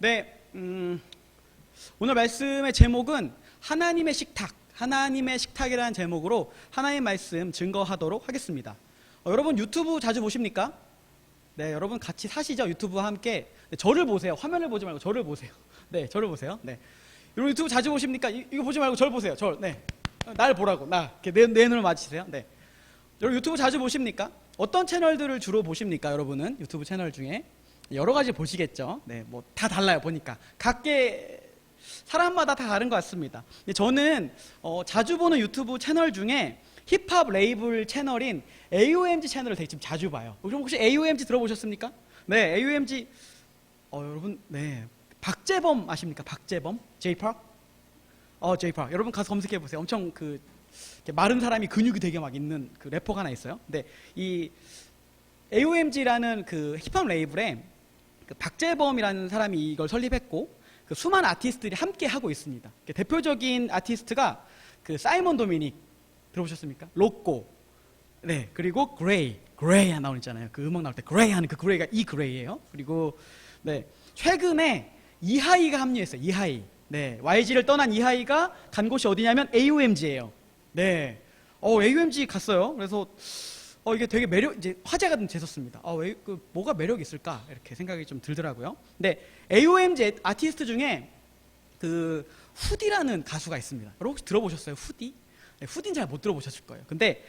네, 오늘 말씀의 제목은 하나님의 식탁, 하나님의 식탁이라는 제목으로 하나님의 말씀 증거하도록 하겠습니다. 여러분 유튜브 자주 보십니까? 네, 여러분 같이 사시죠? 유튜브와 함께. 네, 저를 보세요. 화면을 보지 말고 저를 보세요. 네, 저를 보세요. 네, 여러분 유튜브 자주 보십니까? 이거 보지 말고 저를 보세요. 네, 날 보라고. 이렇게 내 눈을 맞추세요. 네, 여러분 유튜브 자주 보십니까? 어떤 채널들을 주로 보십니까? 여러분은 유튜브 채널 중에 여러 가지 보시겠죠. 네, 뭐 다 달라요. 보니까 각계 사람마다 다 다른 것 같습니다. 저는 자주 보는 유튜브 채널 중에 힙합 레이블 채널인 AOMG 채널을 되게 지금 자주 봐요. 그럼 혹시 AOMG 들어보셨습니까? 네, AOMG 여러분, 네, 박재범 아십니까? 박재범? J-Park? J-Park. 여러분 가서 검색해 보세요. 엄청 이렇게 마른 사람이 근육이 되게 막 있는 그 래퍼가 하나 있어요. 근데 이 AOMG라는 그 힙합 레이블에 그 박재범이라는 사람이 이걸 설립했고 그 수많은 아티스트들이 함께 하고 있습니다. 대표적인 아티스트가 그 사이먼 도미닉 들어보셨습니까? 로꼬, 네, 그리고 그레이 하나 나오잖아요. 그 음악 나올 때 그레이 하는 그 그레이가 이 그레이예요. 그리고 네, 최근에 이하이가 합류했어요. 이하이. 네, YG를 떠난 이하이가 간 곳이 어디냐면 AOMG예요. 네, AOMG 갔어요. 그래서 이게 되게 이제 화제가 좀 됐었습니다. 왜 뭐가 매력이 있을까 이렇게 생각이 좀 들더라고요. 근데 AOMG 아티스트 중에 그 후디라는 가수가 있습니다. 여러분 혹시 들어보셨어요? 후디? 네, 후디는 잘 못 들어보셨을 거예요. 근데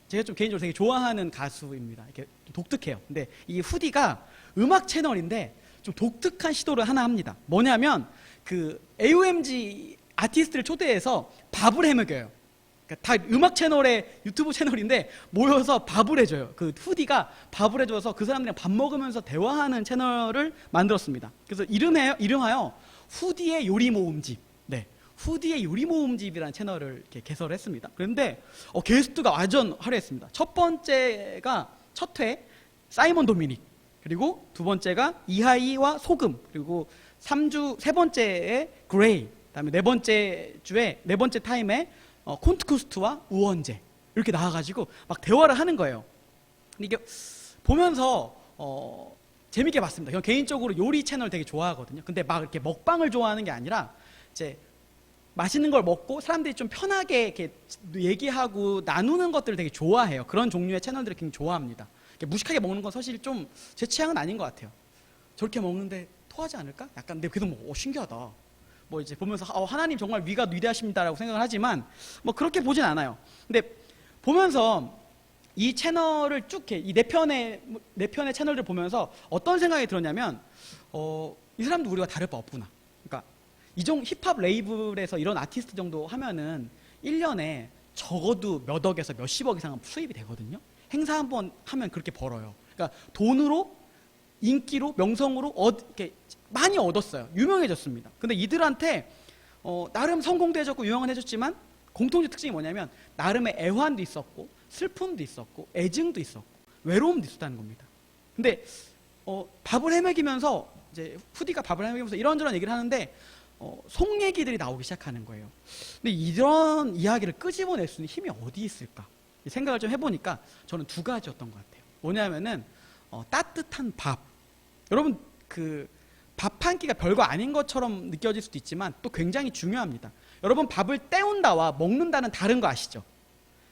제가 좀 개인적으로 되게 좋아하는 가수입니다. 이렇게 독특해요. 근데 이 후디가 음악 채널인데 좀 독특한 시도를 하나 합니다. 뭐냐면 그 AOMG 아티스트를 초대해서 밥을 해 먹여요. 다 음악 채널의 유튜브 채널인데 모여서 밥을 해줘요. 그 후디가 밥을 해줘서 그 사람들이랑 밥 먹으면서 대화하는 채널을 만들었습니다. 그래서 이름하여 후디의 요리 모음집. 네, 후디의 요리 모음집이라는 채널을 이렇게 개설했습니다. 그런데 게스트가 완전 화려했습니다. 첫 번째가 첫 회 사이먼 도미닉, 그리고 두 번째가 이하이와 소금, 그리고 세 번째에 그레이, 그다음에 네 번째 타임에 콘트쿠스트와 우원재 이렇게 나와가지고 막 대화를 하는 거예요. 이게 보면서 재밌게 봤습니다. 저는 개인적으로 요리 채널 되게 좋아하거든요. 근데 막 이렇게 먹방을 좋아하는 게 아니라 이제 맛있는 걸 먹고 사람들이 좀 편하게 이렇게 얘기하고 나누는 것들을 되게 좋아해요. 그런 종류의 채널들을 굉장히 좋아합니다. 이렇게 무식하게 먹는 건 사실 좀 제 취향은 아닌 것 같아요. 저렇게 먹는데 토하지 않을까? 약간 근데 그래도 뭐 신기하다. 뭐 이제 보면서 하나님 정말 위대하십니다라고 생각을 하지만 뭐 그렇게 보진 않아요. 근데 보면서 이 채널을 쭉 이 네 편의 채널들 보면서 어떤 생각이 들었냐면 이 사람도 우리가 다를 바 없구나. 그러니까 힙합 레이블에서 이런 아티스트 정도 하면은 1년에 적어도 몇 억에서 몇십억 이상은 수입이 되거든요. 행사 한번 하면 그렇게 벌어요. 그러니까 돈으로, 인기로, 명성으로 이렇게 많이 얻었어요. 유명해졌습니다. 근데 이들한테 나름 성공도 해줬고 유명은 해줬지만 공통적 특징이 뭐냐면 나름의 애환도 있었고 슬픔도 있었고 애증도 있었고 외로움도 있었다는 겁니다. 근데 밥을 헤매기면서 이제 후디가 밥을 헤매기면서 이런저런 얘기를 하는데 속 얘기들이 나오기 시작하는 거예요. 근데 이런 이야기를 끄집어낼 수 있는 힘이 어디 있을까? 생각을 좀 해보니까 저는 두 가지였던 것 같아요. 뭐냐면은 따뜻한 밥. 여러분 밥 한 끼가 별거 아닌 것처럼 느껴질 수도 있지만 또 굉장히 중요합니다. 여러분 밥을 때운다와 먹는다는 다른 거 아시죠?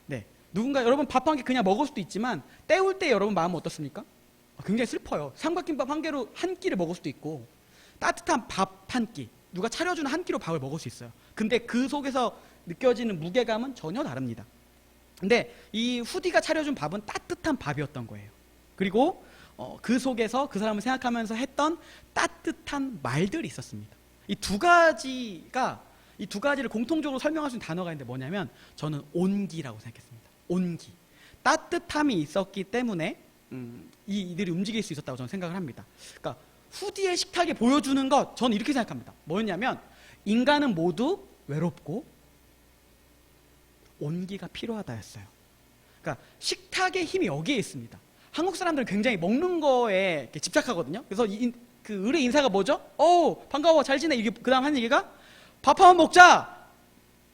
네, 여러분 밥 한 끼 그냥 먹을 수도 있지만 때울 때 여러분 마음은 어떻습니까? 굉장히 슬퍼요. 삼각김밥 한 끼를 먹을 수도 있고 따뜻한 밥 한 끼, 누가 차려주는 한 끼로 밥을 먹을 수 있어요. 근데 그 속에서 느껴지는 무게감은 전혀 다릅니다. 근데 이 후디가 차려준 밥은 따뜻한 밥이었던 거예요. 그리고 그 속에서 그 사람을 생각하면서 했던 따뜻한 말들이 있었습니다. 이 두 가지를 공통적으로 설명할 수 있는 단어가 있는데 뭐냐면 저는 온기라고 생각했습니다. 온기. 따뜻함이 있었기 때문에 이들이 움직일 수 있었다고 저는 생각을 합니다. 그러니까 후디의 식탁에 보여주는 것, 저는 이렇게 생각합니다. 뭐였냐면 인간은 모두 외롭고 온기가 필요하다였어요. 그러니까 식탁의 힘이 여기에 있습니다. 한국 사람들은 굉장히 먹는 거에 집착하거든요. 그래서 그 의뢰 인사가 뭐죠? 반가워, 잘 지내. 이게 그 다음 한 얘기가 밥 한번 먹자.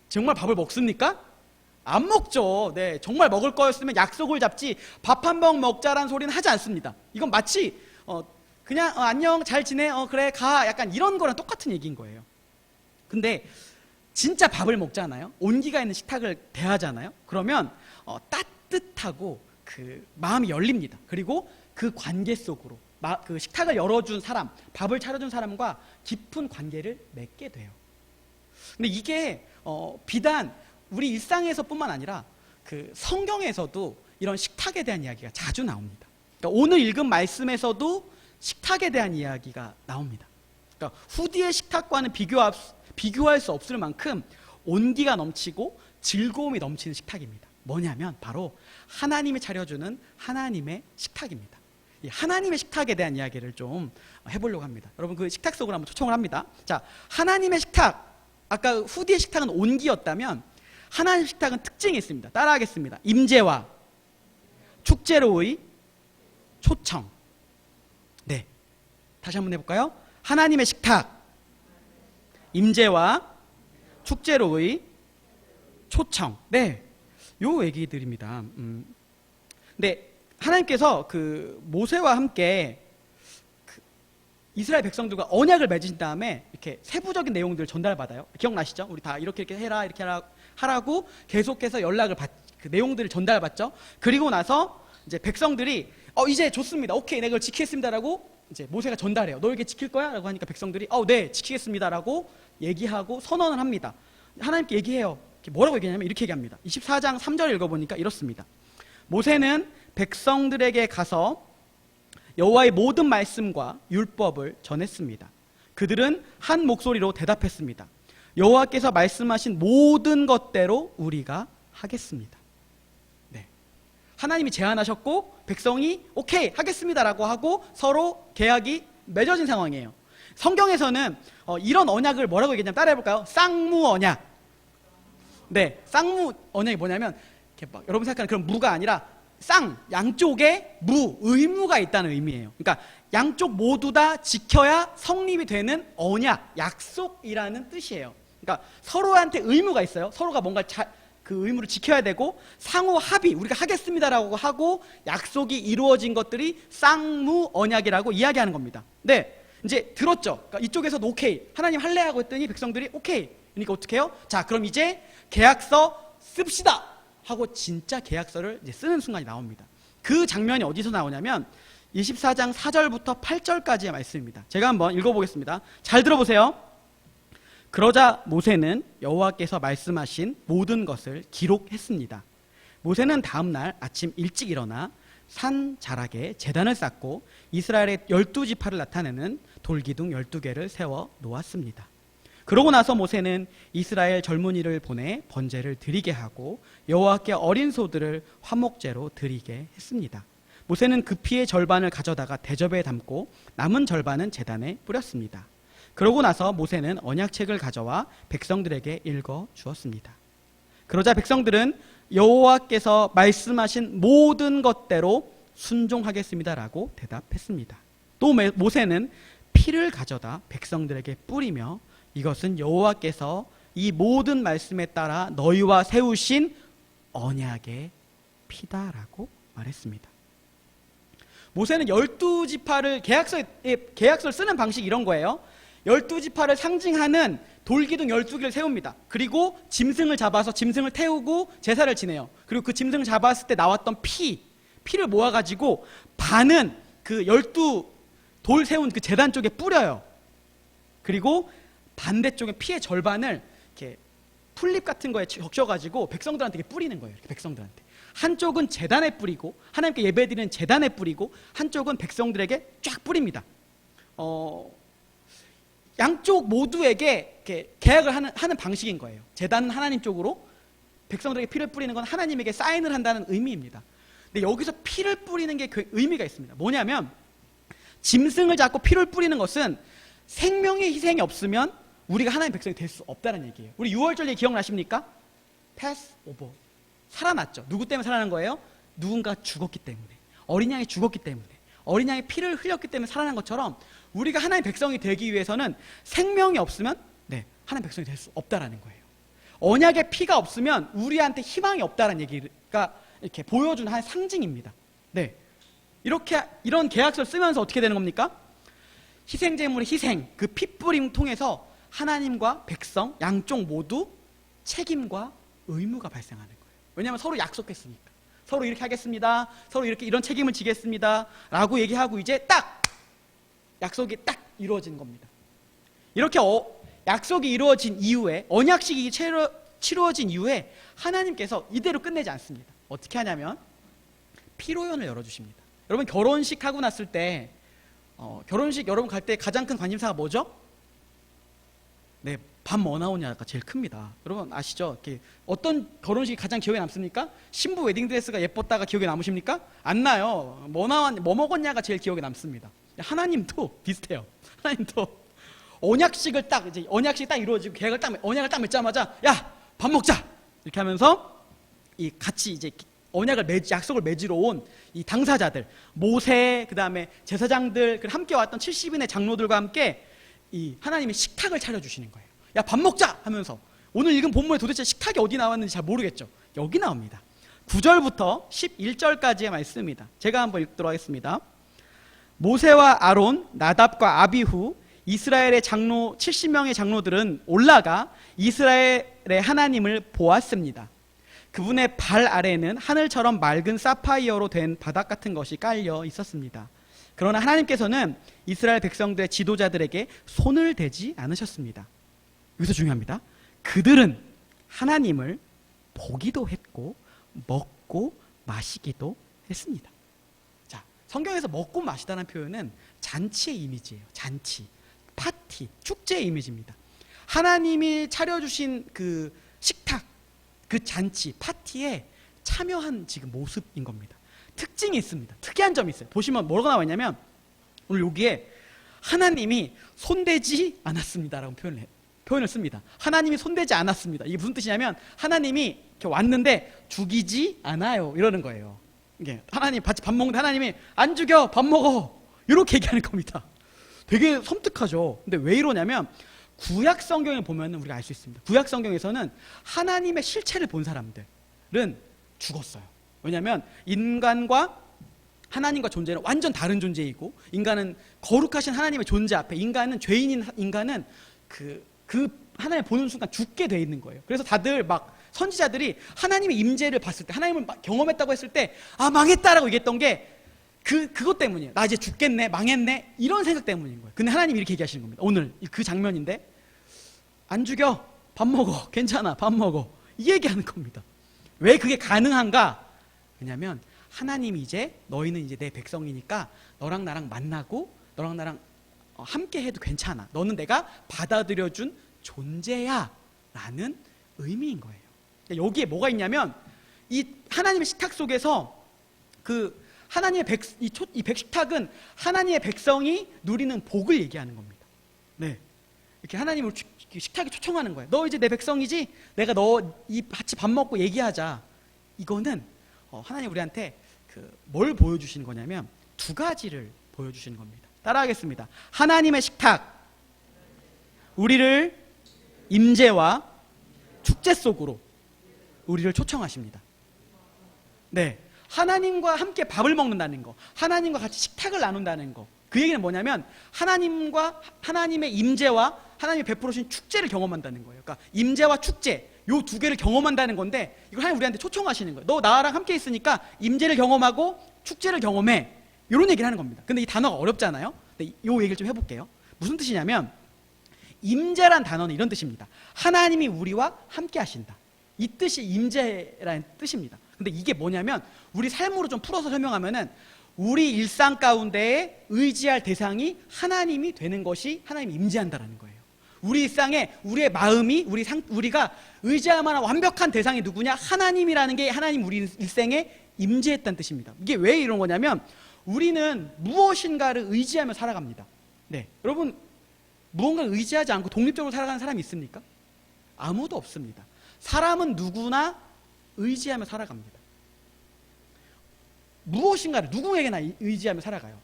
정말 밥을 먹습니까? 안 먹죠. 네, 정말 먹을 거였으면 약속을 잡지 밥 한 번 먹자라는 소리는 하지 않습니다. 이건 마치 그냥 안녕 잘 지내 그래 가 약간 이런 거랑 똑같은 얘기인 거예요. 근데 진짜 밥을 먹잖아요. 온기가 있는 식탁을 대하잖아요. 그러면 따뜻하고 그 마음이 열립니다. 그리고 그 관계 속으로 그 식탁을 열어준 사람, 밥을 차려준 사람과 깊은 관계를 맺게 돼요. 근데 이게 비단 우리 일상에서뿐만 아니라 그 성경에서도 이런 식탁에 대한 이야기가 자주 나옵니다. 그러니까 오늘 읽은 말씀에서도 식탁에 대한 이야기가 나옵니다. 그러니까 후디의 식탁과는 비교할 수 없을 만큼 온기가 넘치고 즐거움이 넘치는 식탁입니다. 뭐냐면 바로 하나님이 차려주는 하나님의 식탁입니다. 이 하나님의 식탁에 대한 이야기를 좀 해보려고 합니다. 여러분 그 식탁 속으로 한번 초청을 합니다. 자, 하나님의 식탁. 아까 후디의 식탁은 온기였다면 하나님의 식탁은 특징이 있습니다. 따라하겠습니다. 임재와 축제로의 초청. 네, 다시 한번 해볼까요? 하나님의 식탁, 임재와 축제로의 초청. 네, 요 얘기들입니다. 근데 하나님께서 그 모세와 함께 그 이스라엘 백성들과 언약을 맺으신 다음에 이렇게 세부적인 내용들을 전달받아요. 기억나시죠? 우리 다 이렇게 해라, 이렇게 하라고 계속해서 그 내용들을 전달받죠. 그리고 나서 이제 백성들이 이제 좋습니다. 오케이, 내가 이걸 지키겠습니다라고 이제 모세가 전달해요. 너 이렇게 지킬 거야? 라고 하니까 백성들이 네, 지키겠습니다라고 얘기하고 선언을 합니다. 하나님께 얘기해요. 뭐라고 얘기하냐면 이렇게 얘기합니다. 24장 3절 읽어보니까 이렇습니다. 모세는 백성들에게 가서 여호와의 모든 말씀과 율법을 전했습니다. 그들은 한 목소리로 대답했습니다. 여호와께서 말씀하신 모든 것대로 우리가 하겠습니다. 네, 하나님이 제안하셨고 백성이 오케이 하겠습니다라고 하고 서로 계약이 맺어진 상황이에요. 성경에서는 이런 언약을 뭐라고 얘기하냐면 따라해볼까요? 쌍무 언약. 네, 쌍무 언약이 뭐냐면 이렇게 막 여러분 생각하는 그런 무가 아니라 양쪽에 의무가 있다는 의미예요. 그러니까 양쪽 모두 다 지켜야 성립이 되는 언약, 약속이라는 뜻이에요. 그러니까 서로한테 의무가 있어요. 서로가 뭔가 그 의무를 지켜야 되고 상호 합의, 우리가 하겠습니다라고 하고 약속이 이루어진 것들이 쌍무 언약이라고 이야기하는 겁니다. 네, 이제 들었죠? 그러니까 이쪽에서도 오케이, 하나님 할래 하고 했더니 백성들이 오케이. 그러니까 어떻게 해요? 자, 그럼 이제 계약서 씁시다 하고 진짜 계약서를 이제 쓰는 순간이 나옵니다. 그 장면이 어디서 나오냐면 24장 4절부터 8절까지의 말씀입니다. 제가 한번 읽어보겠습니다. 잘 들어보세요. 그러자 모세는 여호와께서 말씀하신 모든 것을 기록했습니다. 모세는 다음 날 아침 일찍 일어나 산 자락에 제단을 쌓고 이스라엘의 12지파를 나타내는 돌기둥 12개를 세워 놓았습니다. 그러고 나서 모세는 이스라엘 젊은이를 보내 번제를 드리게 하고 여호와께 어린 소들을 화목제로 드리게 했습니다. 모세는 그 피의 절반을 가져다가 대접에 담고 남은 절반은 제단에 뿌렸습니다. 그러고 나서 모세는 언약책을 가져와 백성들에게 읽어 주었습니다. 그러자 백성들은 여호와께서 말씀하신 모든 것대로 순종하겠습니다라고 대답했습니다. 또 모세는 피를 가져다 백성들에게 뿌리며 이것은 여호와께서 이 모든 말씀에 따라 너희와 세우신 언약의 피다라고 말했습니다. 모세는 12지파를 계약서를 쓰는 방식이 이런 거예요. 12지파를 상징하는 돌기둥 12개를 세웁니다. 그리고 짐승을 잡아서 짐승을 태우고 제사를 지내요. 그리고 그 짐승을 잡았을 때 나왔던 피를 모아가지고 반은 그 12돌 세운 그 제단 쪽에 뿌려요. 그리고 반대쪽에 피의 절반을 이렇게 풀잎 같은 거에 적셔가지고 백성들한테 뿌리는 거예요. 이렇게 백성들한테. 한쪽은 제단에 뿌리고 하나님께 예배드리는 제단에 뿌리고 한쪽은 백성들에게 쫙 뿌립니다. 양쪽 모두에게 이렇게 계약을 하는 방식인 거예요. 제단은 하나님 쪽으로, 백성들에게 피를 뿌리는 건 하나님에게 사인을 한다는 의미입니다. 근데 여기서 피를 뿌리는 게 그 의미가 있습니다. 뭐냐면 짐승을 잡고 피를 뿌리는 것은 생명의 희생이 없으면 우리가 하나님 백성이 될 수 없다는 얘기예요. 우리 6월절 얘기 기억나십니까? 패스 오버. 살아났죠. 누구 때문에 살아난 거예요? 누군가 죽었기 때문에. 어린 양이 죽었기 때문에. 어린 양이 피를 흘렸기 때문에 살아난 것처럼 우리가 하나님 백성이 되기 위해서는 생명이 없으면 하나님 백성이 될 수 없다라는 거예요. 언약의 피가 없으면 우리한테 희망이 없다라는 얘기가 이렇게 보여주는 한 상징입니다. 이런 계약서를 쓰면서 어떻게 되는 겁니까? 희생제물의 희생, 그 핏부림 통해서 하나님과 백성 양쪽 모두 책임과 의무가 발생하는 거예요. 왜냐하면 서로 약속했으니까. 서로 이렇게 하겠습니다. 서로 이렇게 이런 책임을 지겠습니다. 라고 얘기하고 이제 딱 약속이 딱 이루어진 겁니다. 이렇게 약속이 이루어진 이후에, 언약식이 치루어진 이후에 하나님께서 이대로 끝내지 않습니다. 어떻게 하냐면 피로연을 열어주십니다. 여러분 결혼식 하고 났을 때 결혼식 여러분 갈 때 가장 큰 관심사가 뭐죠? 네, 밥 뭐 나오냐가 제일 큽니다. 여러분 아시죠? 이렇게 어떤 결혼식이 가장 기억에 남습니까? 신부 웨딩드레스가 예뻤다가 기억에 남으십니까? 안 나요. 뭐 먹었냐가 제일 기억에 남습니다. 하나님도 비슷해요. 하나님도 언약식을 딱 이제 언약식이 딱 이루어지고 계약을 딱 언약을 딱 맺자마자 야, 밥 먹자 이렇게 하면서 이 같이 이제 약속을 맺으러 온 이 당사자들, 모세, 그 다음에 제사장들, 함께 왔던 70인의 장로들과 함께 이 하나님의 식탁을 차려주시는 거예요. 야, 밥 먹자 하면서. 오늘 읽은 본문에 도대체 식탁이 어디 나왔는지 잘 모르겠죠. 여기 나옵니다. 9절부터 11절까지의 말씀입니다. 제가 한번 읽도록 하겠습니다. 모세와 아론, 나답과 아비후, 이스라엘의 장로 70명의 장로들은 올라가 이스라엘의 하나님을 보았습니다. 그분의 발 아래에는 하늘처럼 맑은 사파이어로 된 바닥 같은 것이 깔려 있었습니다. 그러나 하나님께서는 이스라엘 백성들의 지도자들에게 손을 대지 않으셨습니다. 여기서 중요합니다. 그들은 하나님을 보기도 했고 먹고 마시기도 했습니다. 자, 성경에서 먹고 마시다는 표현은 잔치의 이미지예요. 잔치, 파티, 축제의 이미지입니다. 하나님이 차려주신 그 식탁, 그 잔치, 파티에 참여한 지금 모습인 겁니다. 특징이 있습니다. 특이한 점이 있어요. 보시면 뭐가 나와 있냐면 오늘 여기에 하나님이 손대지 않았습니다라고 표현을 씁니다. 하나님이 손대지 않았습니다. 이게 무슨 뜻이냐면 하나님이 이렇게 왔는데 죽이지 않아요 이러는 거예요. 이게 하나님 같이 밥 먹는데 하나님이 안 죽여, 밥 먹어 이렇게 얘기하는 겁니다. 되게 섬뜩하죠. 근데 왜 이러냐면 구약 성경에 보면 우리가 알 수 있습니다. 구약 성경에서는 하나님의 실체를 본 사람들은 죽었어요. 왜냐하면 인간과 하나님과 존재는 완전 다른 존재이고, 인간은 거룩하신 하나님의 존재 앞에, 인간은 죄인인 인간은 그 하나님을 보는 순간 죽게 돼 있는 거예요. 그래서 다들 막 선지자들이 하나님의 임재를 봤을 때, 하나님을 경험했다고 했을 때 아, 망했다라고 얘기했던 게 그것 때문이에요. 나 이제 죽겠네, 망했네, 이런 생각 때문인 거예요. 근데 하나님이 이렇게 얘기하시는 겁니다. 오늘 그 장면인데 안 죽여, 밥 먹어, 괜찮아, 밥 먹어, 이 얘기하는 겁니다. 왜 그게 가능한가? 왜냐하면 하나님이 이제 너희는 이제 내 백성이니까 너랑 나랑 만나고 너랑 나랑 함께 해도 괜찮아, 너는 내가 받아들여준 존재야 라는 의미인 거예요. 여기에 뭐가 있냐면 이 하나님의 식탁 속에서 그 하나님의 이 백식탁은 하나님의 백성이 누리는 복을 얘기하는 겁니다. 네, 이렇게 하나님을 식탁에 초청하는 거예요. 너 이제 내 백성이지? 내가 같이 밥 먹고 얘기하자. 이거는 하나님 우리한테 뭘 보여주시는 거냐면 두 가지를 보여주시는 겁니다. 따라하겠습니다. 하나님의 식탁, 우리를 임재와 축제 속으로 우리를 초청하십니다. 네, 하나님과 함께 밥을 먹는다는 거, 하나님과 같이 식탁을 나눈다는 거, 그 얘기는 뭐냐면 하나님의 임재와 하나님이 베풀어 주신 축제를 경험한다는 거예요. 그러니까 임재와 축제, 요 두 개를 경험한다는 건데, 이걸 하나님 우리한테 초청하시는 거예요. 너 나랑 함께 있으니까 임재를 경험하고 축제를 경험해, 이런 얘기를 하는 겁니다. 근데 이 단어가 어렵잖아요. 근데 요 얘기를 좀 해볼게요. 무슨 뜻이냐면 임재란 단어는 이런 뜻입니다. 하나님이 우리와 함께 하신다, 이 뜻이 임재라는 뜻입니다. 근데 이게 뭐냐면 우리 삶으로 좀 풀어서 설명하면은 우리 일상 가운데에 의지할 대상이 하나님이 되는 것이 하나님이 임재한다라는 거예요. 우리 일상에 우리의 마음이 우리가 의지할 만한 완벽한 대상이 누구냐? 하나님이라는 게 하나님 우리 일생에 임재했다는 뜻입니다. 이게 왜 이런 거냐면 우리는 무엇인가를 의지하며 살아갑니다. 네, 여러분 무언가를 의지하지 않고 독립적으로 살아가는 사람이 있습니까? 아무도 없습니다. 사람은 누구나 의지하며 살아갑니다. 무엇인가를 누구에게나 의지하며 살아가요.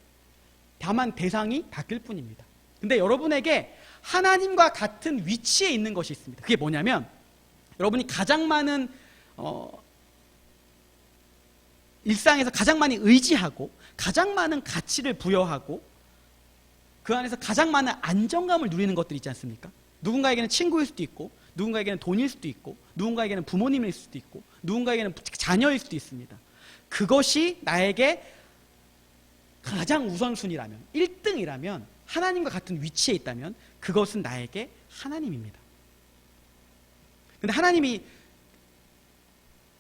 다만 대상이 바뀔 뿐입니다. 근데 여러분에게 하나님과 같은 위치에 있는 것이 있습니다. 그게 뭐냐면 여러분이 가장 많은 일상에서 가장 많이 의지하고 가장 많은 가치를 부여하고 그 안에서 가장 많은 안정감을 누리는 것들이 있지 않습니까? 누군가에게는 친구일 수도 있고, 누군가에게는 돈일 수도 있고, 누군가에게는 부모님일 수도 있고, 누군가에게는 자녀일 수도 있습니다. 그것이 나에게 가장 우선순위라면, 1등이라면, 하나님과 같은 위치에 있다면 그것은 나에게 하나님입니다. 근데 하나님이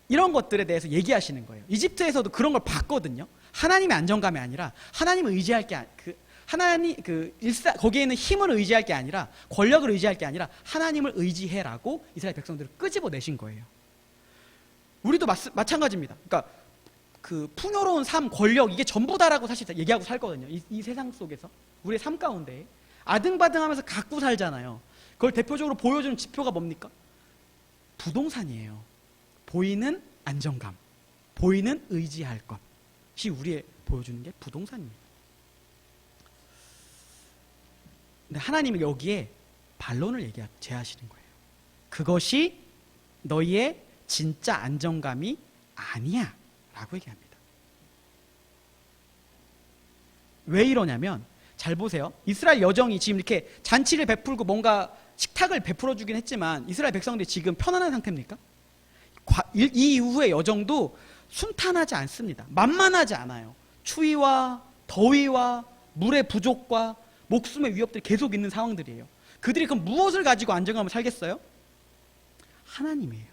이런 것들에 대해서 얘기하시는 거예요. 이집트에서도 그런 걸 봤거든요. 하나님의 안정감이 아니라 하나님을 의지할 게 거기에 있는 힘을 의지할 게 아니라, 권력을 의지할 게 아니라 하나님을 의지해라고 이스라엘 백성들을 끄집어내신 거예요. 우리도 마찬가지입니다. 그러니까 그 풍요로운 삶, 권력, 이게 전부다라고 사실 얘기하고 살거든요. 이 세상 속에서 우리의 삶 가운데 아등바등하면서 갖고 살잖아요. 그걸 대표적으로 보여주는 지표가 뭡니까? 부동산이에요. 보이는 안정감, 보이는 의지할 것이 우리의 보여주는 게 부동산입니다. 근데 하나님이 여기에 반론을 제하시는 거예요. 그것이 너희의 진짜 안정감이 아니야 라고 얘기합니다. 왜 이러냐면, 잘 보세요. 이스라엘 여정이 지금 이렇게 잔치를 베풀고 뭔가 식탁을 베풀어 주긴 했지만 이스라엘 백성들이 지금 편안한 상태입니까? 이 이후의 여정도 순탄하지 않습니다. 만만하지 않아요. 추위와 더위와 물의 부족과 목숨의 위협들이 계속 있는 상황들이에요. 그들이 그럼 무엇을 가지고 안정감을 살겠어요? 하나님이에요.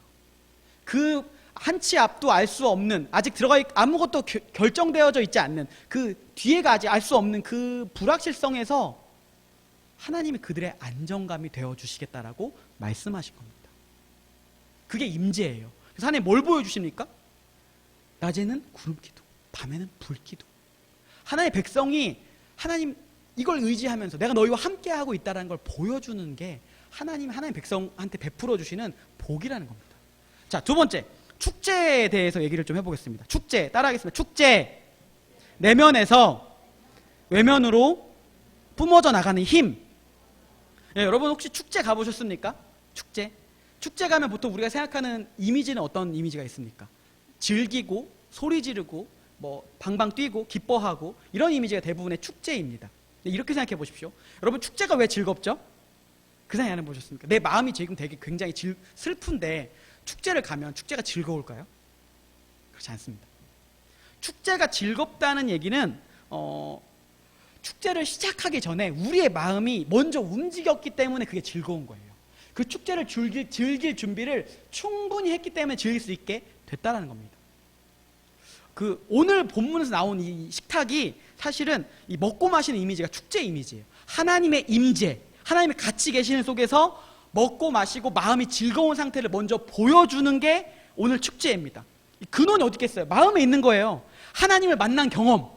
그 한치 앞도 알 수 없는, 아직 아무것도 결정되어져 있지 않는, 그 뒤에가 아직 알 수 없는 그 불확실성에서 하나님이 그들의 안정감이 되어주시겠다라고 말씀하신 겁니다. 그게 임재예요. 그래서 하나님 뭘 보여주십니까? 낮에는 구름기둥, 밤에는 불기둥. 하나님의 백성이 하나님 이걸 의지하면서 내가 너희와 함께하고 있다는 걸 보여주는 게 하나님 백성한테 베풀어 주시는 복이라는 겁니다. 자, 두 번째, 축제에 대해서 얘기를 좀 해보겠습니다. 축제, 따라하겠습니다. 축제, 내면에서 외면으로 뿜어져 나가는 힘. 예, 여러분 혹시 축제 가보셨습니까? 축제 가면 보통 우리가 생각하는 이미지는 어떤 이미지가 있습니까? 즐기고 소리 지르고 뭐 방방 뛰고 기뻐하고 이런 이미지가 대부분의 축제입니다. 이렇게 생각해 보십시오. 여러분, 축제가 왜 즐겁죠? 그 생각 안 해보셨습니까? 내 마음이 지금 되게 굉장히 슬픈데 축제를 가면 축제가 즐거울까요? 그렇지 않습니다. 축제가 즐겁다는 얘기는 축제를 시작하기 전에 우리의 마음이 먼저 움직였기 때문에 그게 즐거운 거예요. 그 축제를 즐길 준비를 충분히 했기 때문에 즐길 수 있게 됐다는 겁니다. 그 오늘 본문에서 나온 이 식탁이 사실은 이 먹고 마시는 이미지가 축제 이미지예요. 하나님의 임재, 하나님이 같이 계시는 속에서 먹고 마시고 마음이 즐거운 상태를 먼저 보여주는 게 오늘 축제입니다. 근원이 어디 있겠어요? 마음에 있는 거예요. 하나님을 만난 경험.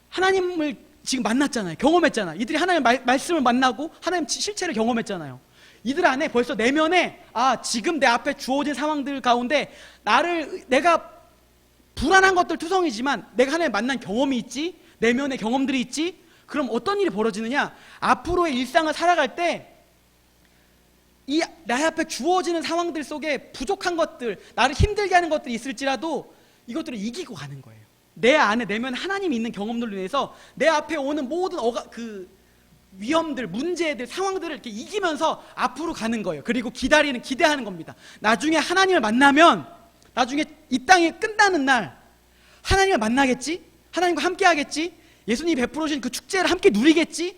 하나님을 지금 만났잖아요. 경험했잖아요. 이들이 하나님의 말씀을 만나고 하나님 실체를 경험했잖아요. 이들 안에 벌써 내면에 지금 내 앞에 주어진 상황들 가운데 내가 불안한 것들 투성이지만 내가 하나님 만난 경험이 있지, 내면의 경험들이 있지. 그럼 어떤 일이 벌어지느냐? 앞으로의 일상을 살아갈 때 이 내 앞에 주어지는 상황들 속에 부족한 것들, 나를 힘들게 하는 것들이 있을지라도 이것들을 이기고 가는 거예요. 내 안에 내면 하나님이 있는 경험들로 인해서 내 앞에 오는 모든 위험들, 문제들, 상황들을 이렇게 이기면서 앞으로 가는 거예요. 그리고 기대하는 겁니다. 나중에 하나님을 만나면, 나중에 이 땅이 끝나는 날 하나님을 만나겠지? 하나님과 함께 하겠지? 예수님이 베풀어 주신 그 축제를 함께 누리겠지?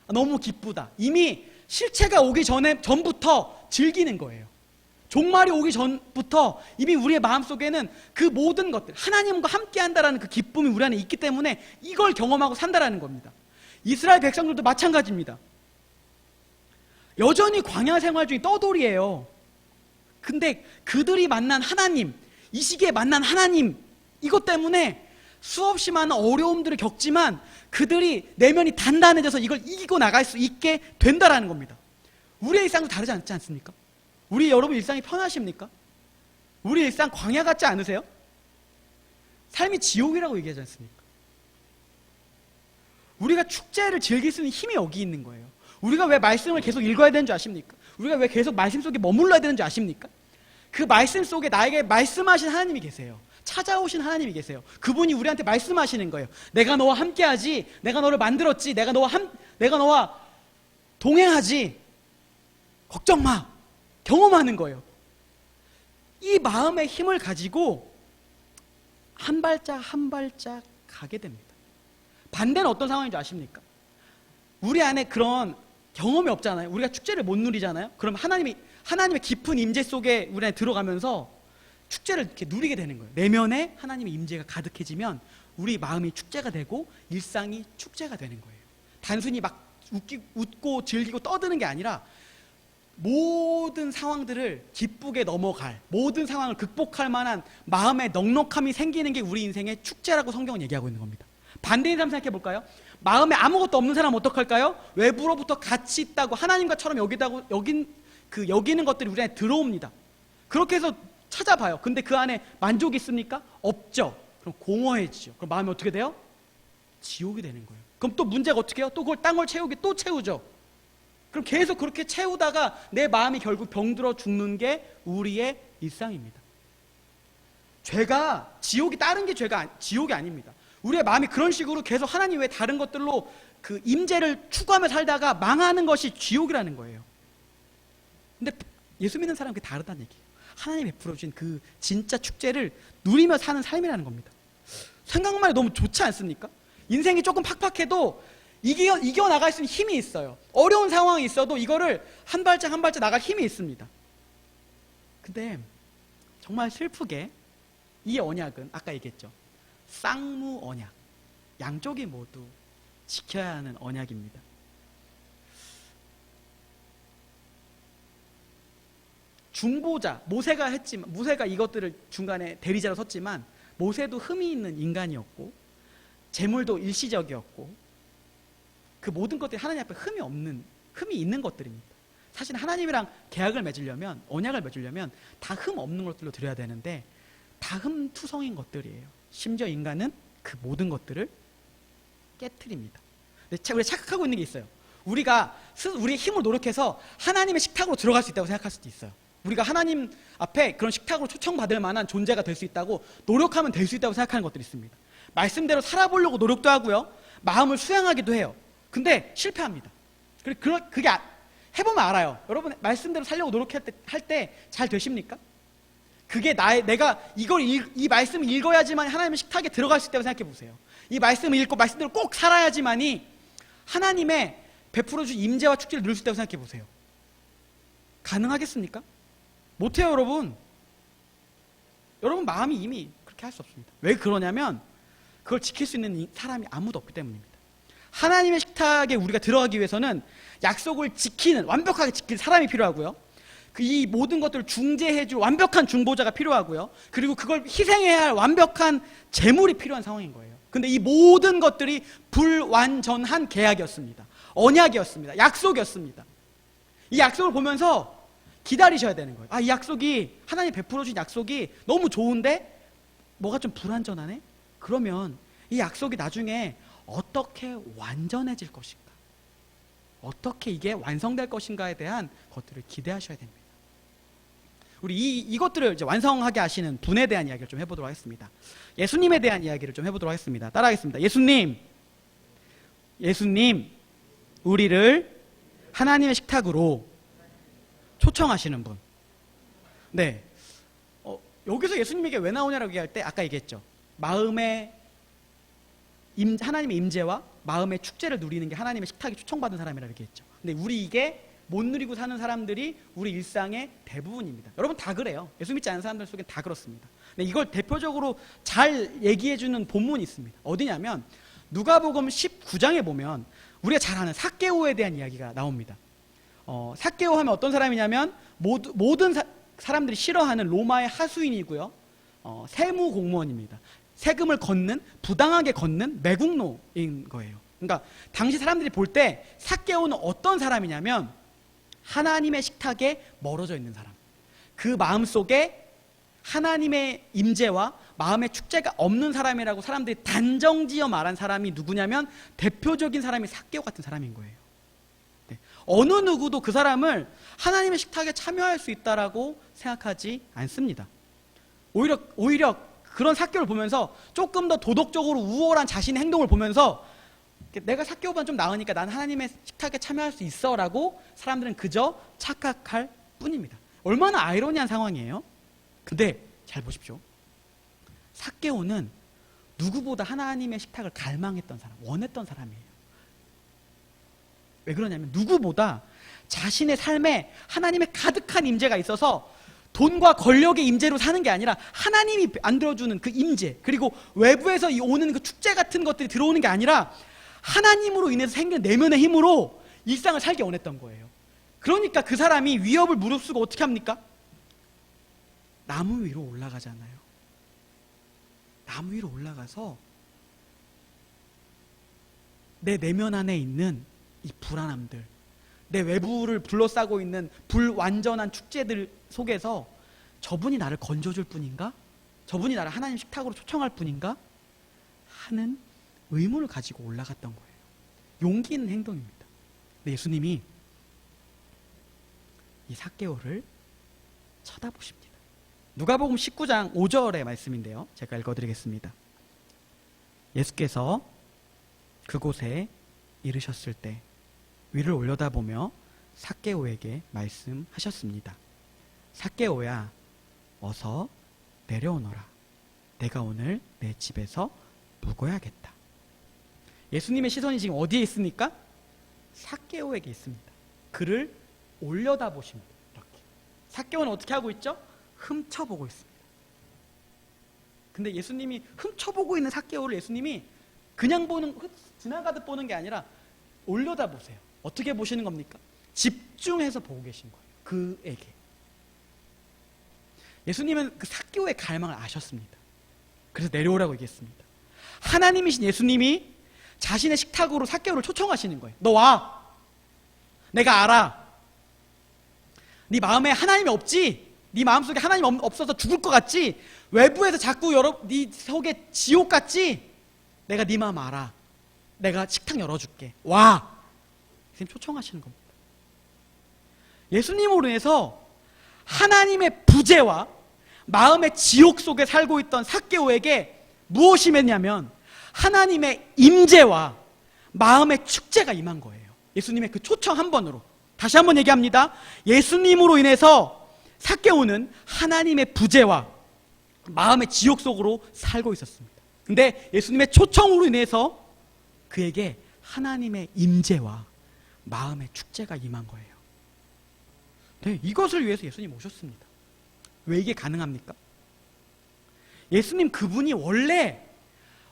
너무 기쁘다. 이미 실체가 오기 전부터 즐기는 거예요. 종말이 오기 전부터 이미 우리의 마음속에는 그 모든 것들, 하나님과 함께 한다라는 그 기쁨이 우리 안에 있기 때문에 이걸 경험하고 산다라는 겁니다. 이스라엘 백성들도 마찬가지입니다. 여전히 광야 생활 중에 떠돌이에요. 근데 그들이 만난 하나님, 이 시기에 만난 하나님, 이것 때문에 수없이 많은 어려움들을 겪지만 그들이 내면이 단단해져서 이걸 이기고 나갈 수 있게 된다라는 겁니다. 우리의 일상도 다르지 않지 않습니까? 여러분 일상이 편하십니까? 우리 일상 광야 같지 않으세요? 삶이 지옥이라고 얘기하지 않습니까? 우리가 축제를 즐길 수 있는 힘이 여기 있는 거예요. 우리가 왜 말씀을 계속 읽어야 되는 줄 아십니까? 우리가 왜 계속 말씀 속에 머물러야 되는 줄 아십니까? 그 말씀 속에 나에게 말씀하신 하나님이 계세요. 찾아오신 하나님이 계세요. 그분이 우리한테 말씀하시는 거예요. 내가 너와 함께하지, 내가 너를 만들었지, 내가 너와 동행하지, 걱정 마. 경험하는 거예요. 이 마음의 힘을 가지고 한 발짝 한 발짝 가게 됩니다. 반대는 어떤 상황인 줄 아십니까? 우리 안에 그런 경험이 없잖아요. 우리가 축제를 못 누리잖아요. 그럼 하나님의 깊은 임재 속에 우리 안에 들어가면서 축제를 이렇게 누리게 되는 거예요. 내면에 하나님의 임재가 가득해지면 우리 마음이 축제가 되고 일상이 축제가 되는 거예요. 단순히 막 웃고 즐기고 떠드는 게 아니라 모든 상황들을 기쁘게 넘어갈, 모든 상황을 극복할 만한 마음의 넉넉함이 생기는 게 우리 인생의 축제라고 성경은 얘기하고 있는 겁니다. 반대인 사람 생각해 볼까요? 마음에 아무것도 없는 사람 어떡할까요? 외부로부터 가치 있다고 하나님과처럼 여기는 것들이 우리 안에 들어옵니다. 그렇게 해서 찾아봐요. 근데 그 안에 만족이 있습니까? 없죠. 그럼 공허해지죠. 그럼 마음이 어떻게 돼요? 지옥이 되는 거예요. 그럼 또 문제가 어떻게 해요? 또 그걸 땅을 채우게 또 채우죠. 그럼 계속 그렇게 채우다가 내 마음이 결국 병들어 죽는 게 우리의 일상입니다. 죄가 지옥이 다른 게 지옥이 아닙니다. 우리의 마음이 그런 식으로 계속 하나님 외에 다른 것들로 그 임재를 추구하며 살다가 망하는 것이 지옥이라는 거예요. 근데 예수 믿는 사람은 그게 다르다는 얘기예요. 하나님이 베풀어 주신 그 진짜 축제를 누리며 사는 삶이라는 겁니다. 생각만 해도 너무 좋지 않습니까? 인생이 조금 팍팍해도 이겨 나갈 수 있는 힘이 있어요. 어려운 상황이 있어도 이거를 한 발짝 한 발짝 나갈 힘이 있습니다. 근데 정말 슬프게 이 언약은 아까 얘기했죠. 쌍무 언약. 양쪽이 모두 지켜야 하는 언약입니다. 중보자, 모세가 이것들을 중간에 대리자로 섰지만 모세도 흠이 있는 인간이었고 재물도 일시적이었고 그 모든 것들이 하나님 앞에 흠이 있는 것들입니다. 사실 하나님이랑 계약을 맺으려면, 언약을 맺으려면 다 흠 없는 것들로 드려야 되는데 다 흠투성인 것들이에요. 심지어 인간은 그 모든 것들을 깨트립니다. 근데 우리가 착각하고 있는 게 있어요. 우리가 우리의 힘을 노력해서 하나님의 식탁으로 들어갈 수 있다고 생각할 수도 있어요. 우리가 하나님 앞에 그런 식탁으로 초청받을 만한 존재가 될 수 있다고 노력하면 될 수 있다고 생각하는 것들이 있습니다. 말씀대로 살아보려고 노력도 하고요. 마음을 수양하기도 해요. 근데 실패합니다. 그게 해보면 알아요. 여러분 말씀대로 살려고 노력할 때 잘 되십니까? 그게 내가 이 말씀을 읽어야지만 하나님의 식탁에 들어갈 수 있다고 생각해 보세요. 이 말씀을 읽고 말씀대로 꼭 살아야지만이 하나님의 베풀어 주신 임재와 축제를 누릴 수 있다고 생각해 보세요. 가능하겠습니까? 못해요, 여러분. 여러분 마음이 이미 그렇게 할 수 없습니다. 왜 그러냐면 그걸 지킬 수 있는 사람이 아무도 없기 때문입니다. 하나님의 식탁에 우리가 들어가기 위해서는 약속을 완벽하게 지킬 사람이 필요하고요. 이 모든 것들을 중재해줄 완벽한 중보자가 필요하고요. 그리고 그걸 희생해야 할 완벽한 재물이 필요한 상황인 거예요. 근데 이 모든 것들이 불완전한 계약이었습니다. 언약이었습니다. 약속이었습니다. 이 약속을 보면서 기다리셔야 되는 거예요. 이 약속이, 하나님 베풀어 준 약속이 너무 좋은데 뭐가 좀 불완전하네? 그러면 이 약속이 나중에 어떻게 완전해질 것인가? 어떻게 이게 완성될 것인가에 대한 것들을 기대하셔야 됩니다. 우리 이것들을 이제 완성하게 하시는 분에 대한 이야기를 좀 해보도록 하겠습니다. 예수님에 대한 이야기를 좀 해보도록 하겠습니다. 따라하겠습니다. 예수님, 우리를 하나님의 식탁으로 초청하시는 분. 네. 여기서 예수님에게 왜 나오냐라고 얘기할 때 아까 얘기했죠. 하나님의 임재와 마음의 축제를 누리는 게 하나님의 식탁에 초청받은 사람이라고 얘기했죠. 근데 우리 이게 못 누리고 사는 사람들이 우리 일상의 대부분입니다. 여러분 다 그래요. 예수 믿지 않는 사람들 속엔 다 그렇습니다. 근데 이걸 대표적으로 잘 얘기해주는 본문이 있습니다. 어디냐면 누가복음 19장에 보면 우리가 잘 아는 삭개오에 대한 이야기가 나옵니다. 삭개오 하면 어떤 사람이냐면 모든 사람들이 싫어하는 로마의 하수인이고요. 세무 공무원입니다. 세금을 부당하게 걷는 매국노인 거예요. 그러니까 당시 사람들이 볼 때 삭개오는 어떤 사람이냐면 하나님의 식탁에 멀어져 있는 사람. 그 마음속에 하나님의 임재와 마음의 축제가 없는 사람이라고 사람들이 단정지어 말한 사람이 누구냐면 대표적인 사람이 삭개오 같은 사람인 거예요. 네. 어느 누구도 그 사람을 하나님의 식탁에 참여할 수 있다라고 생각하지 않습니다. 오히려 그런 삭개오를 보면서 조금 더 도덕적으로 우월한 자신의 행동을 보면서 내가 삭개오보다 좀 나으니까 난 하나님의 식탁에 참여할 수 있어 라고 사람들은 그저 착각할 뿐입니다. 얼마나 아이러니한 상황이에요. 근데 잘 보십시오. 삭개오는 누구보다 하나님의 식탁을 갈망했던 사람, 원했던 사람이에요. 왜 그러냐면 누구보다 자신의 삶에 하나님의 가득한 임재가 있어서 돈과 권력의 임재로 사는 게 아니라 하나님이 만들어주는 그 임재, 그리고 외부에서 오는 그 축제 같은 것들이 들어오는 게 아니라 하나님으로 인해서 생긴 내면의 힘으로 일상을 살기 원했던 거예요. 그러니까 그 사람이 위협을 무릅쓰고 어떻게 합니까? 나무 위로 올라가잖아요. 나무 위로 올라가서 내 내면 안에 있는 이 불안함들, 내 외부를 둘러싸고 있는 불완전한 축제들 속에서 저분이 나를 건져줄 뿐인가? 저분이 나를 하나님 식탁으로 초청할 뿐인가? 하는 의문을 가지고 올라갔던 거예요. 용기 있는 행동입니다. 근데 예수님이 이 삭개오를 쳐다보십니다. 누가복음 19장 5절의 말씀인데요. 제가 읽어드리겠습니다. 예수께서 그곳에 이르셨을 때 위를 올려다보며 삭개오에게 말씀하셨습니다. 삭개오야, 어서 내려오너라. 내가 오늘 내 집에서 묵어야겠다. 예수님의 시선이 지금 어디에 있습니까? 삭개오에게 있습니다. 그를 올려다보십니다. 이렇게. 삭개오는 어떻게 하고 있죠? 훔쳐보고 있습니다. 근데 예수님이 훔쳐보고 있는 삭개오를 예수님이 그냥 지나가듯 보는 게 아니라 올려다보세요. 어떻게 보시는 겁니까? 집중해서 보고 계신 거예요. 그에게. 예수님은 그 삭개오의 갈망을 아셨습니다. 그래서 내려오라고 얘기했습니다. 하나님이신 예수님이 자신의 식탁으로 삭개오를 초청하시는 거예요. 너 와. 내가 알아. 네 마음에 하나님이 없지? 네 마음속에 하나님 없어서 죽을 것 같지? 외부에서 자꾸 네 속에 지옥 같지? 내가 네 마음 알아. 내가 식탁 열어줄게. 와. 예수님 초청하시는 겁니다. 예수님으로 인해서 하나님의 부재와 마음의 지옥 속에 살고 있던 삭개오에게 무엇이 맺냐면 하나님의 임재와 마음의 축제가 임한 거예요. 예수님의 그 초청 한 번으로. 다시 한번 얘기합니다. 예수님으로 인해서 삭개오는 하나님의 부재와 마음의 지옥 속으로 살고 있었습니다. 근데 예수님의 초청으로 인해서 그에게 하나님의 임재와 마음의 축제가 임한 거예요. 네, 이것을 위해서 예수님 오셨습니다. 왜 이게 가능합니까? 예수님 그분이 원래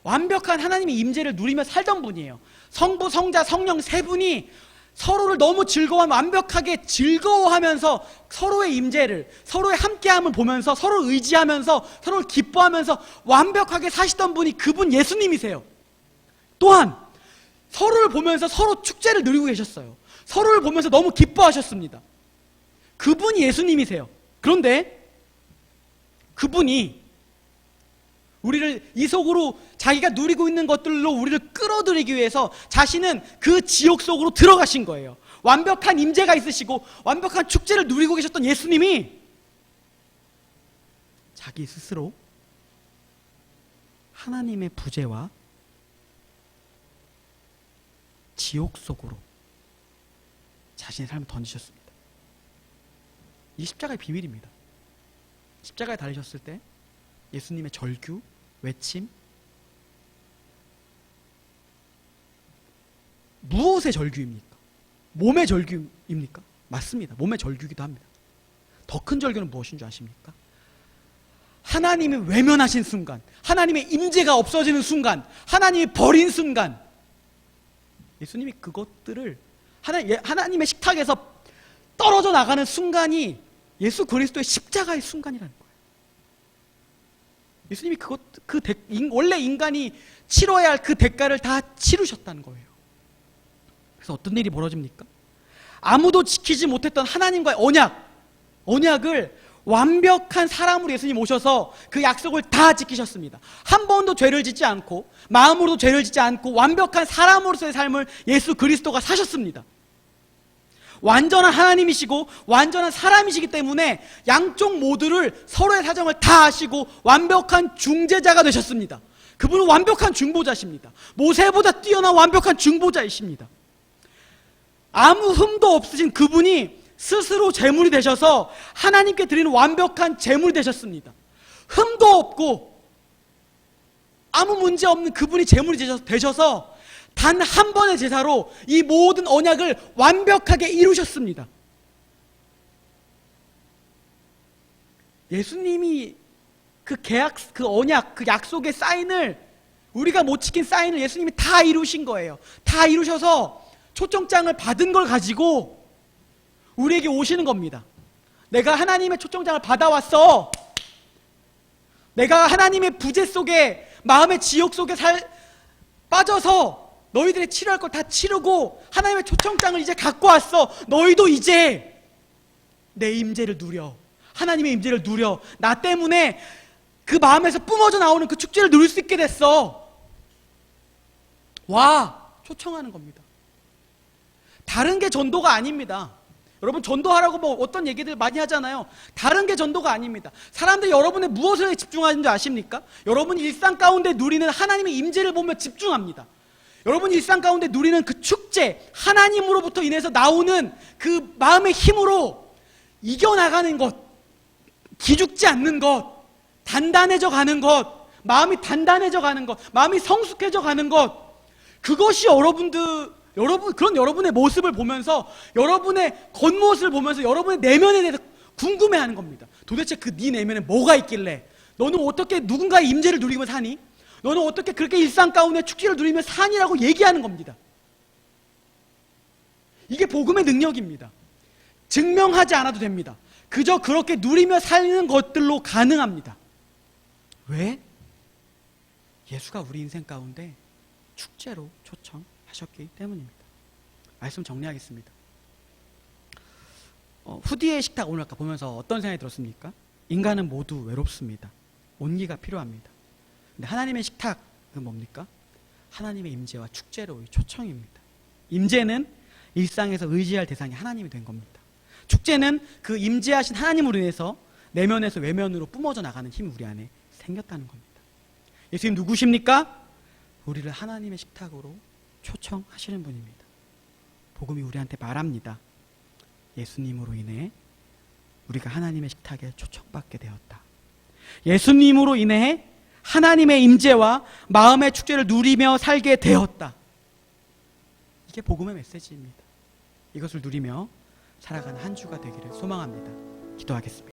완벽한 하나님의 임재를 누리며 살던 분이에요. 성부, 성자, 성령 세 분이 서로를 너무 완벽하게 즐거워하면서 서로의 임재를, 서로의 함께함을 보면서 서로를 의지하면서 서로를 기뻐하면서 완벽하게 사시던 분이 그분 예수님이세요. 또한 서로를 보면서 서로 축제를 누리고 계셨어요. 서로를 보면서 너무 기뻐하셨습니다. 그분이 예수님이세요. 그런데 그분이 우리를 이 속으로 자기가 누리고 있는 것들로 우리를 끌어들이기 위해서 자신은 그 지옥 속으로 들어가신 거예요. 완벽한 임재가 있으시고 완벽한 축제를 누리고 계셨던 예수님이 자기 스스로 하나님의 부재와 지옥 속으로 자신의 삶을 던지셨습니다. 이 십자가의 비밀입니다. 십자가에 달리셨을 때 예수님의 절규, 외침, 무엇의 절규입니까? 몸의 절규입니까? 맞습니다. 몸의 절규이기도 합니다. 더 큰 절규는 무엇인 줄 아십니까? 하나님이 외면하신 순간, 하나님의 임재가 없어지는 순간, 하나님이 버린 순간, 예수님이 그것들을 하나님의 식탁에서 떨어져 나가는 순간이 예수 그리스도의 십자가의 순간이라는 거예요. 예수님이 원래 인간이 치러야 할 그 대가를 다 치르셨다는 거예요. 그래서 어떤 일이 벌어집니까? 아무도 지키지 못했던 하나님과의 언약을 완벽한 사람으로 예수님 오셔서 그 약속을 다 지키셨습니다. 한 번도 죄를 짓지 않고 마음으로도 죄를 짓지 않고 완벽한 사람으로서의 삶을 예수 그리스도가 사셨습니다. 완전한 하나님이시고 완전한 사람이시기 때문에 양쪽 모두를 서로의 사정을 다 아시고 완벽한 중재자가 되셨습니다. 그분은 완벽한 중보자십니다. 모세보다 뛰어난 완벽한 중보자이십니다. 아무 흠도 없으신 그분이 스스로 제물이 되셔서 하나님께 드리는 완벽한 제물이 되셨습니다. 흠도 없고 아무 문제 없는 그분이 제물이 되셔서 단 한 번의 제사로 이 모든 언약을 완벽하게 이루셨습니다. 예수님이 그 계약, 그 언약, 그 약속의 사인을, 우리가 못 지킨 사인을 예수님이 다 이루신 거예요. 다 이루셔서 초청장을 받은 걸 가지고 우리에게 오시는 겁니다. 내가 하나님의 초청장을 받아왔어. 내가 하나님의 부재 속에, 마음의 지옥 속에 빠져서 너희들이 치료할 걸 다 치르고 하나님의 초청장을 이제 갖고 왔어. 너희도 이제 내 임재를 누려. 하나님의 임재를 누려. 나 때문에 그 마음에서 뿜어져 나오는 그 축제를 누릴 수 있게 됐어. 와, 초청하는 겁니다. 다른 게 전도가 아닙니다. 여러분, 전도하라고 뭐 어떤 얘기들 많이 하잖아요. 다른 게 전도가 아닙니다. 사람들이 여러분의 무엇에 집중하는 줄 아십니까? 여러분이 일상 가운데 누리는 하나님의 임재를 보며 집중합니다. 여러분이 일상 가운데 누리는 그 축제, 하나님으로부터 인해서 나오는 그 마음의 힘으로 이겨나가는 것, 기죽지 않는 것, 단단해져 가는 것, 마음이 단단해져 가는 것, 마음이 성숙해져 가는 것, 그것이 그런 여러분의 모습을 보면서, 여러분의 겉모습을 보면서 여러분의 내면에 대해서 궁금해하는 겁니다. 도대체 그 네 내면에 뭐가 있길래 너는 어떻게 누군가의 임재를 누리며 사니? 너는 어떻게 그렇게 일상 가운데 축제를 누리며 사니라고 얘기하는 겁니다. 이게 복음의 능력입니다. 증명하지 않아도 됩니다. 그저 그렇게 누리며 사는 것들로 가능합니다. 왜? 예수가 우리 인생 가운데 축제로 초청하셨기 때문입니다. 말씀 정리하겠습니다. 후디의 식탁 오늘 아까 보면서 어떤 생각이 들었습니까? 인간은 모두 외롭습니다. 온기가 필요합니다. 근데 하나님의 식탁은 뭡니까? 하나님의 임재와 축제로의 초청입니다. 임재는 일상에서 의지할 대상이 하나님이 된 겁니다. 축제는 그 임재하신 하나님으로 인해서 내면에서 외면으로 뿜어져 나가는 힘이 우리 안에 생겼다는 겁니다. 예수님 누구십니까? 우리를 하나님의 식탁으로 초청하시는 분입니다. 복음이 우리한테 말합니다. 예수님으로 인해 우리가 하나님의 식탁에 초청받게 되었다. 예수님으로 인해 하나님의 임재와 마음의 축제를 누리며 살게 되었다. 이게 복음의 메시지입니다. 이것을 누리며 살아가는 한 주가 되기를 소망합니다. 기도하겠습니다.